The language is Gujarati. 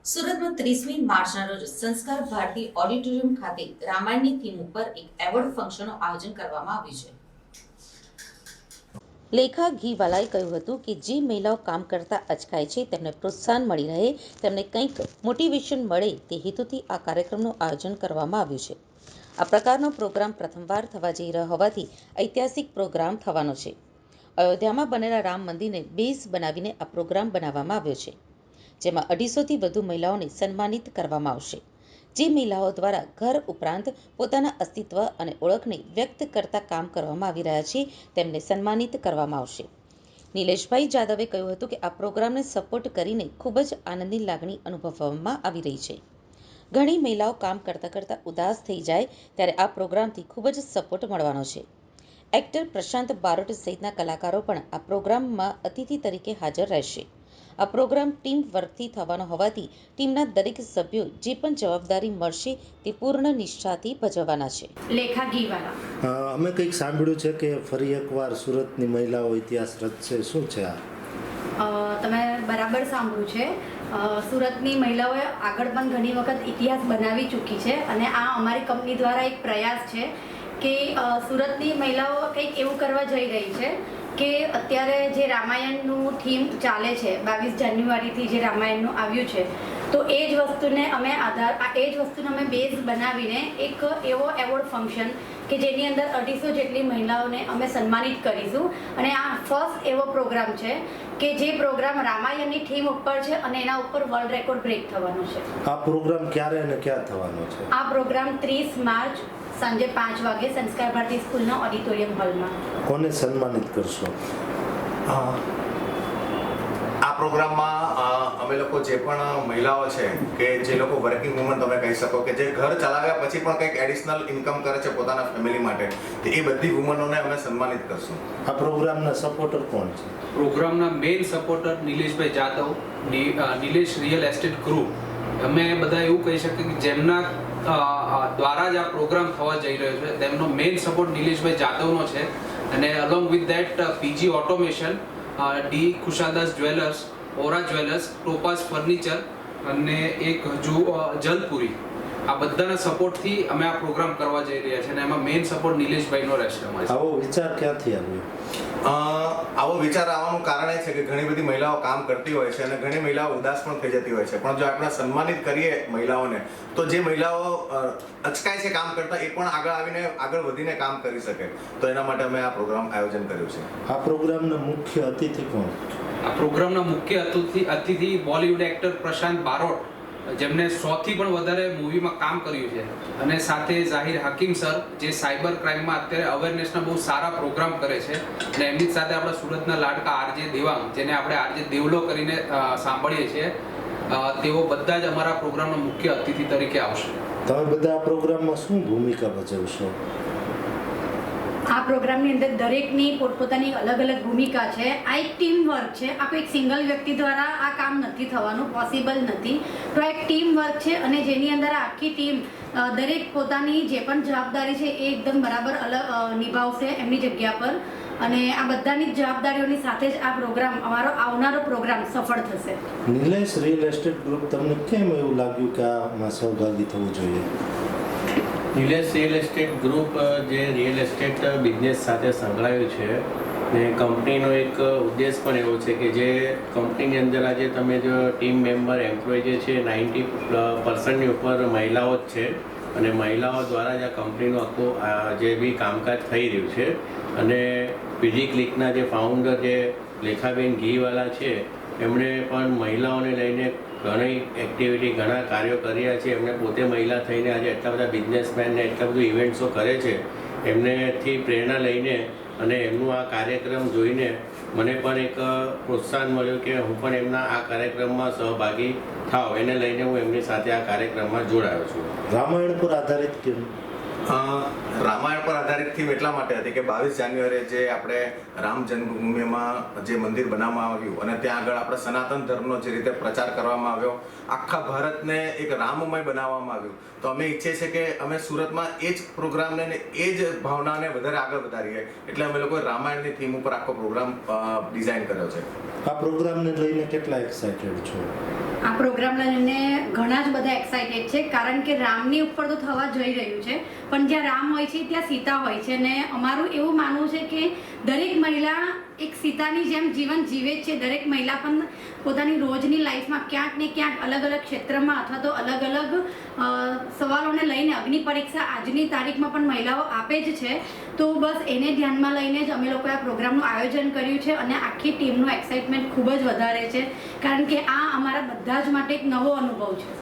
સુરતમાં 30મી માર્ચના રોજ સંસ્કાર ભારતી ઓડિટોરિયમ ખાતે રામાયણની થીમ ઉપર એક એવોર્ડ ફંક્શનનું આયોજન કરવામાં આવ્યું છે. લેખા ઘીવાલાએ કહ્યું હતું કે જે મહિલાઓ કામ કરતા અચકાય છે તેમને પ્રોત્સાહન મળી રહે, તેમને કંઈક મોટિવેશન મળે તે હેતુથી આ કાર્યક્રમનું આયોજન કરવામાં આવ્યું છે. આ પ્રકારનો પ્રોગ્રામ પ્રથમવાર થવા જઈ રહ્યો હોવાથી ઐતિહાસિક પ્રોગ્રામ થવાનો છે. અયોધ્યામાં બનેલા રામ મંદિરને બેઝ બનાવીને આ પ્રોગ્રામ બનાવવામાં આવ્યો છે, જેમાં 250થી વધુ મહિલાઓને સન્માનિત કરવામાં આવશે. જે મહિલાઓ દ્વારા ઘર ઉપરાંત પોતાના અસ્તિત્વ અને ઓળખને વ્યક્ત કરતા કામ કરવામાં આવી રહ્યા છે તેમને સન્માનિત કરવામાં આવશે. નિલેશભાઈ જાદવે કહ્યું હતું કે આ પ્રોગ્રામને સપોર્ટ કરીને ખૂબ જ આનંદની લાગણી અનુભવવામાં આવી રહી છે. ઘણી મહિલાઓ કામ કરતાં કરતાં ઉદાસ થઈ જાય ત્યારે આ પ્રોગ્રામથી ખૂબ જ સપોર્ટ મળવાનો છે. એક્ટર પ્રશાંત બારોટ સહિતના કલાકારો પણ આ પ્રોગ્રામમાં અતિથિ તરીકે હાજર રહેશે. આ પ્રોગ્રામ ટીમ વર્કથી થવાનો હોવાથી ટીમના દરેક સભ્યો જે પણ જવાબદારી મળશે તે પૂર્ણ નિષ્ઠાથી ભજવવાના છે. લેખા ઘીવાલા, અમે કંઈક સાંભળ્યું છે કે ફરી એકવાર સુરતની મહિલાઓ ઇતિહાસ રચશે, શું છે આ? તમે બરાબર સાંભળ્યું છે. સુરતની મહિલાઓએ આગળ પણ ઘણી વખત ઇતિહાસ બનાવી ચૂકી છે અને આ અમારી કંપની દ્વારા એક પ્રયાસ છે કે સુરતની મહિલાઓ કંઈક એવું કરવા જઈ રહી છે કે અત્યારે જે રામાયણનું થીમ ચાલે છે, 22 જાન્યુઆરીથી જે રામાયણનું આવ્યું છે, તો એ જ વસ્તુને અમે બેઝ બનાવીને એક એવો એવોર્ડ ફંક્શન કે જેની અંદર 250 જેટલી મહિલાઓને અમે સન્માનિત કરીશું. અને આ ફર્સ્ટ એવો પ્રોગ્રામ છે કે જે પ્રોગ્રામ રામાયણની થીમ ઉપર છે અને એના ઉપર વર્લ્ડ રેકોર્ડ બ્રેક થવાનો છે. આ પ્રોગ્રામ ક્યારે અને ક્યાં થવાનો છે? આ પ્રોગ્રામ 30 માર્ચ સાંજે 5 વાગે સંસ્કાર ભારતી સ્કૂલના ઓડિટોરિયમ હોલમાં. કોને સન્માનિત કરશો? આ પ્રોગ્રામમાં અમે લોકો જે પણ મહિલાઓ છે કે જે લોકો વર્કિંગ વુમન તમે કહી શકો કે જે ઘર ચલાવ્યા પછી પણ કંઈક એડિશનલ ઇન્કમ કરે છે પોતાના ફેમિલી માટે, તો એ બધી વુમનોને અમે સન્માનિત કરશું. આ પ્રોગ્રામના સપોર્ટર કોણ છે? પ્રોગ્રામના main supporter Nileshbhai Jadav, Nilesh real estate group. અમે બધા એવું કહી શકીએ કે જેમના દ્વારા જ આ પ્રોગ્રામ થવા જઈ રહ્યો છે તેમનો મેઇન સપોર્ટ નિલેશભાઈ જાદવનો છે. અને along with that PG automation, D Khushadas jewellers, Aura jewellers, Topaz furniture અને એક હજુ જલપુરી, આ બધાના સપોર્ટથી અમે આ પ્રોગ્રામ કરવા જઈ રહ્યા છીએ અને એમાં મેઇન સપોર્ટ નિલેશભાઈનો રહેશે. આવો વિચાર ક્યાંથી આવ્યો? આવો વિચાર આવવાનું કારણ એ છે કે ઘણી બધી મહિલાઓ કામ કરતી હોય છે અને ઘણી મહિલાઓ ઉદાસ પણ થઈ જતી હોય છે, પણ જો આપણે સન્માનિત કરીએ મહિલાઓને તો જે મહિલાઓ અચકાય છે કામ કરતા એ પણ આગળ વધીને કામ કરી શકે, તો એના માટે અમે આ પ્રોગ્રામ આયોજન કર્યું છે. આ પ્રોગ્રામના મુખ્ય અતિથિ કોણ? આ પ્રોગ્રામના મુખ્ય અતિથિ બોલિવૂડ એક્ટર પ્રશાંત બારોટ, જેમને 100થી પણ વધારે મૂવીમાં કામ કર્યું છે, અને સાથે ઝાહિર હકીમ સર, જે સાયબર ક્રાઇમમાં અત્યારે અવેરનેસના બહુ સારા પ્રોગ્રામ કરે છે, અને એમની સાથે આપણા સુરતના લાડકા આરજે દેવાંગ, જેને આપણે આરજે દેવલો કરીને સાંભળીએ છીએ, તેઓ બધા જ અમારા પ્રોગ્રામના મુખ્ય અતિથિ તરીકે આવશે. તમે બધા આ પ્રોગ્રામમાં શું ભૂમિકા ભજવશો? આ પ્રોગ્રામની અંદર દરેકની પોતપોતાની અલગ અલગ ભૂમિકા છે. આ એક ટીમ વર્ક છે. આ કોઈ એક સિંગલ વ્યક્તિ દ્વારા આ કામ નથી થવાનું, પોસિબલ નથી. તો આ એક ટીમ વર્ક છે અને જેની અંદર આ આખી ટીમ દરેક પોતાની જે પણ જવાબદારી છે એ એકદમ બરાબર નિભાવશે એમની જગ્યા પર, અને આ બધાની જવાબદારીઓની સાથે જ આ પ્રોગ્રામ, અમારો આવનારો પ્રોગ્રામ સફળ થશે. નિલેશ રિયલ એસ્ટેટ ગ્રુપ, તમને કેમ એવું લાગ્યું કે આમાં સહભાગી થવું જોઈએ? નિલેશ રિયલ એસ્ટેટ ગ્રુપ જે રિયલ એસ્ટેટ બિઝનેસ સાથે સંકળાયું છે ને કંપનીનો એક ઉદ્દેશ પણ એવો છે કે જે કંપનીની અંદર આજે તમે જો ટીમ મેમ્બર એમ્પ્લોય જે છે 90% ઉપર મહિલાઓ જ છે, અને મહિલાઓ દ્વારા જ આ કંપનીનું આખું જે બી કામકાજ થઈ રહ્યું છે. અને પીજી ક્લિકના જે ફાઉન્ડર જે લેખાબેન ઘીવાલા છે, એમણે પણ મહિલાઓને લઈને ઘણી એક્ટિવિટી, ઘણા કાર્યો કર્યા છે. એમને પોતે મહિલા થઈને આજે એટલા બધા બિઝનેસમેનને એટલા બધું ઇવેન્ટ્સો કરે છે. એમનેથી પ્રેરણા લઈને અને એમનું આ કાર્યક્રમ જોઈને મને પણ એક પ્રોત્સાહન મળ્યું કે હું પણ એમના આ કાર્યક્રમમાં સહભાગી થાવ, એને લઈને હું એમની સાથે આ કાર્યક્રમમાં જોડાયો છું. રામાયણ પર આધારિત કેમ? રામાયણ પર આધારિત થીમ એટલા માટે હતી કે 22 જાન્યુઆરીએ જે આપણે રામ જન્મભૂમિમાં જે મંદિર બનાવવામાં આવ્યું અને ત્યાં આગળ આપણે સનાતન ધર્મનો જે રીતે પ્રચાર કરવામાં આવ્યો, આખા ભારતને એક રામમય બનાવવામાં આવ્યું, તો અમે ઈચ્છીએ છીએ કે અમે સુરતમાં એ જ પ્રોગ્રામને એ જ ભાવનાને વધારે આગળ વધારીએ, એટલે અમે લોકોએ રામાયણની થીમ ઉપર આખો પ્રોગ્રામ ડિઝાઇન કર્યો છે. આ પ્રોગ્રામને લઈને કેટલા એક્સાઇટેડ છો? આ પ્રોગ્રામ લઈને ઘણા જ બધા એક્સાઇટેડ છે, કારણ કે રામની ઉપર તો થવા જઈ રહ્યું છે, પણ જ્યાં રામ હોય છે ત્યાં સીતા હોય છે. અને અમારું એવું માનવું છે કે દરેક મહિલા એક સીતાની જેમ જીવન જીવે જ છે. દરેક મહિલા પણ પોતાની રોજની લાઈફમાં ક્યાંક ને ક્યાંક અલગ અલગ ક્ષેત્રમાં અથવા તો અલગ અલગ સવાલોને લઈને અગ્નિ પરીક્ષા આજની તારીખમાં પણ મહિલાઓ આપે જ છે. તો બસ એને ધ્યાનમાં લઈને જ અમે લોકોએ આ પ્રોગ્રામનું આયોજન કર્યું છે અને આખી ટીમનું એક્સાઇટમેન્ટ ખૂબ જ વધારે છે, કારણ કે આ અમારા બધા જ માટે એક નવો અનુભવ છે.